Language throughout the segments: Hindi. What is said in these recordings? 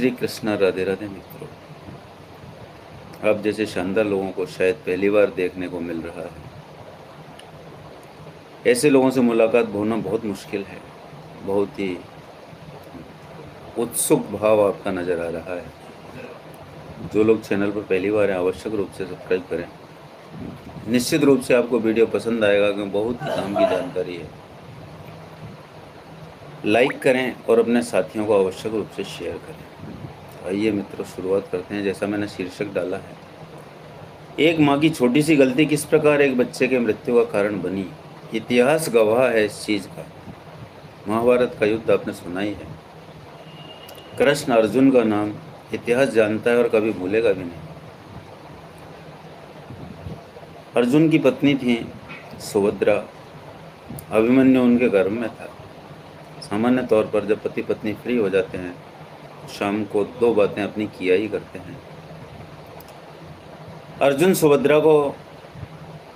श्री कृष्णा। राधे राधे मित्रों। अब जैसे शानदार लोगों को शायद पहली बार देखने को मिल रहा है, ऐसे लोगों से मुलाकात होना बहुत मुश्किल है। बहुत ही उत्सुक भाव आपका नज़र आ रहा है। जो लोग चैनल पर पहली बार हैं, आवश्यक रूप से सब्सक्राइब करें। निश्चित रूप से आपको वीडियो पसंद आएगा क्योंकि बहुत ही काम की जानकारी है। लाइक करें और अपने साथियों को आवश्यक रूप से शेयर करें। आइए मित्रों, शुरुआत करते हैं। जैसा मैंने शीर्षक डाला है, एक माँ की छोटी सी गलती किस प्रकार एक बच्चे के मृत्यु का कारण बनी। इतिहास गवाह है इस चीज़ का। महाभारत का युद्ध आपने सुना ही है। कृष्ण अर्जुन का नाम इतिहास जानता है और कभी भूलेगा भी नहीं। अर्जुन की पत्नी थी सुभद्रा। अभिमन्यु उनके गर्भ में था। सामान्य तौर पर जब पति पत्नी फ्री हो जाते हैं, शाम को दो बातें अपनी किया ही करते हैं। अर्जुन सुभद्रा को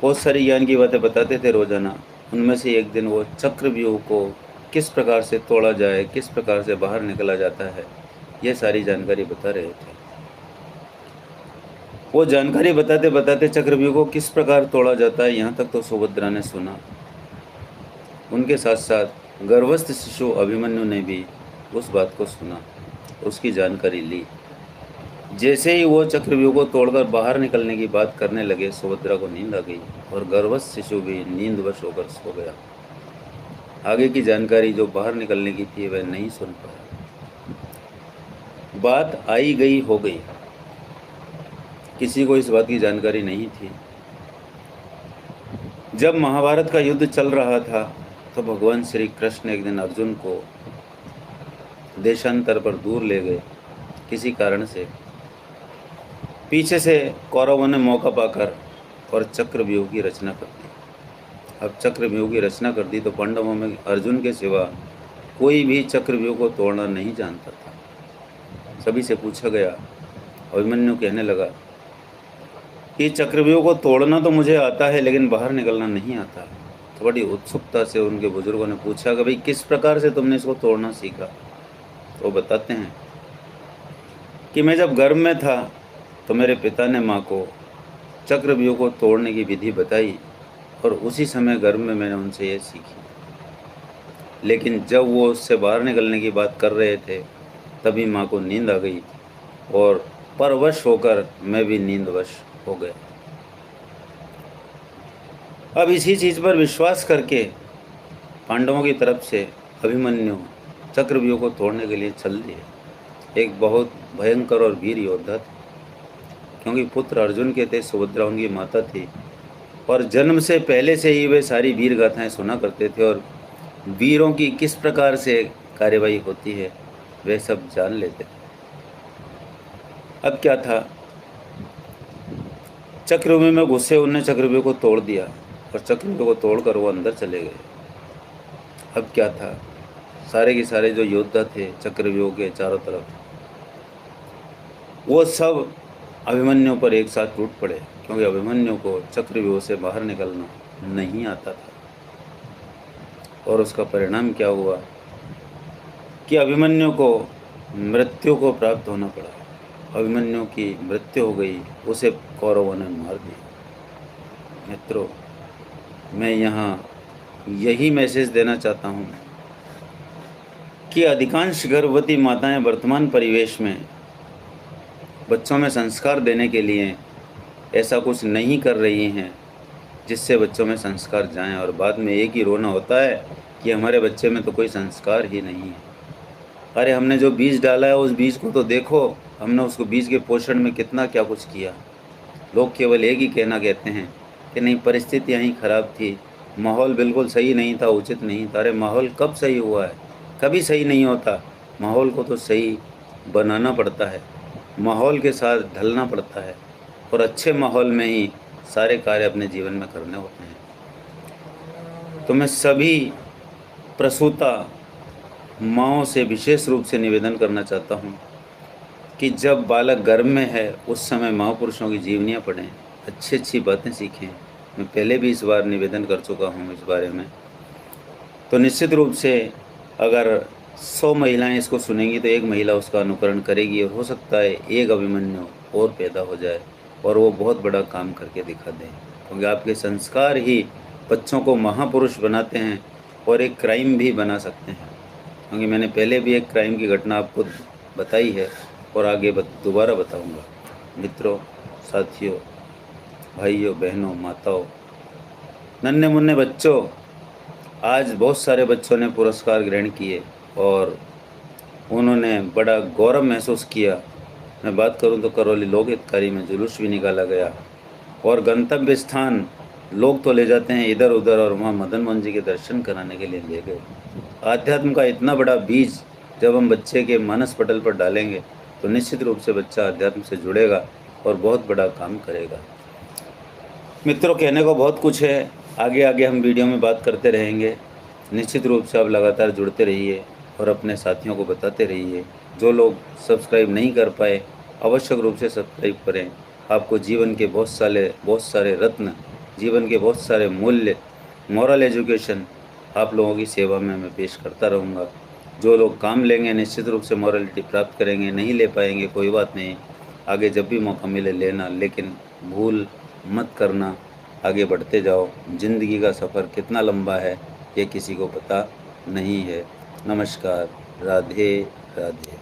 बहुत सारी ज्ञान की बातें बताते थे रोजाना। उनमें से एक दिन वो चक्रव्यूह को किस प्रकार से तोड़ा जाए, किस प्रकार से बाहर निकला जाता है, ये सारी जानकारी बता रहे थे। वो जानकारी बताते बताते चक्रव्यूह को किस प्रकार तोड़ा जाता है, यहाँ तक तो सुभद्रा ने सुना। उनके साथ साथ गर्भस्थ शिशु अभिमन्यु ने भी उस बात को सुना, उसकी जानकारी ली। जैसे ही वो चक्रव्यूह को तोड़कर बाहर निकलने की बात करने लगे, सुभद्रा को नींद आ गई और गर्भस्थ शिशु भी नींदवश होकर सो गया। आगे की जानकारी जो बाहर निकलने की थी वह नहीं सुन पाया। बात आई गई हो गई, किसी को इस बात की जानकारी नहीं थी। जब महाभारत का युद्ध चल रहा था तो भगवान श्री कृष्ण एक दिन अर्जुन को देशांतर पर दूर ले गए। किसी कारण से पीछे से कौरवों ने मौका पाकर और चक्रव्यूह की रचना कर दी। अब चक्रव्यूह की रचना कर दी तो पांडवों में अर्जुन के सिवा कोई भी चक्रव्यूह को तोड़ना नहीं जानता था। सभी से पूछा गया। अभिमन्यु कहने लगा कि चक्रव्यूह को तोड़ना तो मुझे आता है, लेकिन बाहर निकलना नहीं आता। तो बड़ी उत्सुकता से उनके बुजुर्गों ने पूछा कि भाई किस प्रकार से तुमने इसको तोड़ना सीखा। तो बताते हैं कि मैं जब गर्भ में था तो मेरे पिता ने माँ को चक्रव्यूह को तोड़ने की विधि बताई और उसी समय गर्भ में मैंने उनसे ये सीखी। लेकिन जब वो उससे बाहर निकलने की बात कर रहे थे तभी माँ को नींद आ गई और परवश होकर मैं भी नींदवश हो गया। अब इसी चीज़ पर विश्वास करके पांडवों की तरफ से अभिमन्यु चक्रव्यूह को तोड़ने के लिए चल दिए। एक बहुत भयंकर और वीर योद्धा था, क्योंकि पुत्र अर्जुन के थे, सुभद्रा उनकी माता थी और जन्म से पहले से ही वे सारी वीर गाथाएं सुना करते थे और वीरों की किस प्रकार से कार्यवाही होती है वे सब जान लेते थे। अब क्या था, चक्रव्यूह में घुसे उनने चक्रव्यूह को तोड़ दिया और चक्रव्यूह को तोड़कर वो अंदर चले गए। अब क्या था, सारे के सारे जो योद्धा थे चक्रव्यूह के चारों तरफ, वो सब अभिमन्यु पर एक साथ टूट पड़े, क्योंकि अभिमन्यु को चक्रव्यूह से बाहर निकलना नहीं आता था। और उसका परिणाम क्या हुआ कि अभिमन्यु को मृत्यु को प्राप्त होना पड़ा। अभिमन्यु की मृत्यु हो गई, उसे कौरवों ने मार दिया। मित्रों, मैं यहाँ यही मैसेज देना चाहता हूँ कि अधिकांश गर्भवती माताएं वर्तमान परिवेश में बच्चों में संस्कार देने के लिए ऐसा कुछ नहीं कर रही हैं जिससे बच्चों में संस्कार जाएं, और बाद में एक ही रोना होता है कि हमारे बच्चे में तो कोई संस्कार ही नहीं है। अरे हमने जो बीज डाला है उस बीज को तो देखो, हमने उसको बीज के पोषण में कितना क्या कुछ किया। लोग केवल एक ही कहना कहते हैं कि नहीं, परिस्थितियाँ ही खराब थी, माहौल बिल्कुल सही नहीं था, उचित नहीं था। अरे माहौल कब सही हुआ है? कभी सही नहीं होता। माहौल को तो सही बनाना पड़ता है, माहौल के साथ ढलना पड़ता है और अच्छे माहौल में ही सारे कार्य अपने जीवन में करने होते हैं। तो मैं सभी प्रसूता माँओं से विशेष रूप से निवेदन करना चाहता हूँ कि जब बालक गर्भ में है उस समय महापुरुषों की जीवनियाँ पढ़ें, अच्छी अच्छी बातें सीखें। मैं पहले भी इस बार निवेदन कर चुका हूँ इस बारे में। तो निश्चित रूप से अगर 100 महिलाएं इसको सुनेंगी तो एक महिला उसका अनुकरण करेगी, और हो सकता है एक अभिमन्यु और पैदा हो जाए और वो बहुत बड़ा काम करके दिखा दें, क्योंकि आपके संस्कार ही बच्चों को महापुरुष बनाते हैं और एक क्राइम भी बना सकते हैं। क्योंकि मैंने पहले भी एक क्राइम की घटना आपको बताई है और आगे दोबारा बताऊंगा। मित्रों, साथियों, भाइयों, बहनों, माताओं, नन्हे मुन्ने बच्चों, आज बहुत सारे बच्चों ने पुरस्कार ग्रहण किए और उन्होंने बड़ा गौरव महसूस किया। मैं बात करूं तो करौली लोक हितकारी में जुलूस भी निकाला गया और गंतव्य स्थान लोग तो ले जाते हैं इधर उधर, और वहाँ मदन मोहन जी के दर्शन कराने के लिए ले गए। आध्यात्म का इतना बड़ा बीज जब हम बच्चे के मानस पटल पर डालेंगे तो निश्चित रूप से बच्चा अध्यात्म से जुड़ेगा और बहुत बड़ा काम करेगा। मित्रों, कहने को बहुत कुछ है, आगे आगे हम वीडियो में बात करते रहेंगे। निश्चित रूप से आप लगातार जुड़ते रहिए और अपने साथियों को बताते रहिए। जो लोग सब्सक्राइब नहीं कर पाए, आवश्यक रूप से सब्सक्राइब करें। आपको जीवन के बहुत सारे रत्न, जीवन के बहुत सारे मूल्य, मॉरल एजुकेशन आप लोगों की सेवा में मैं पेश करता रहूँगा। जो लोग काम लेंगे निश्चित रूप से मॉरलिटी प्राप्त करेंगे, नहीं ले पाएंगे कोई बात नहीं, आगे जब भी मौका मिले लेना, लेकिन भूल मत करना। आगे बढ़ते जाओ। ज़िंदगी का सफ़र कितना लंबा है ये किसी को पता नहीं है। नमस्कार। राधे राधे।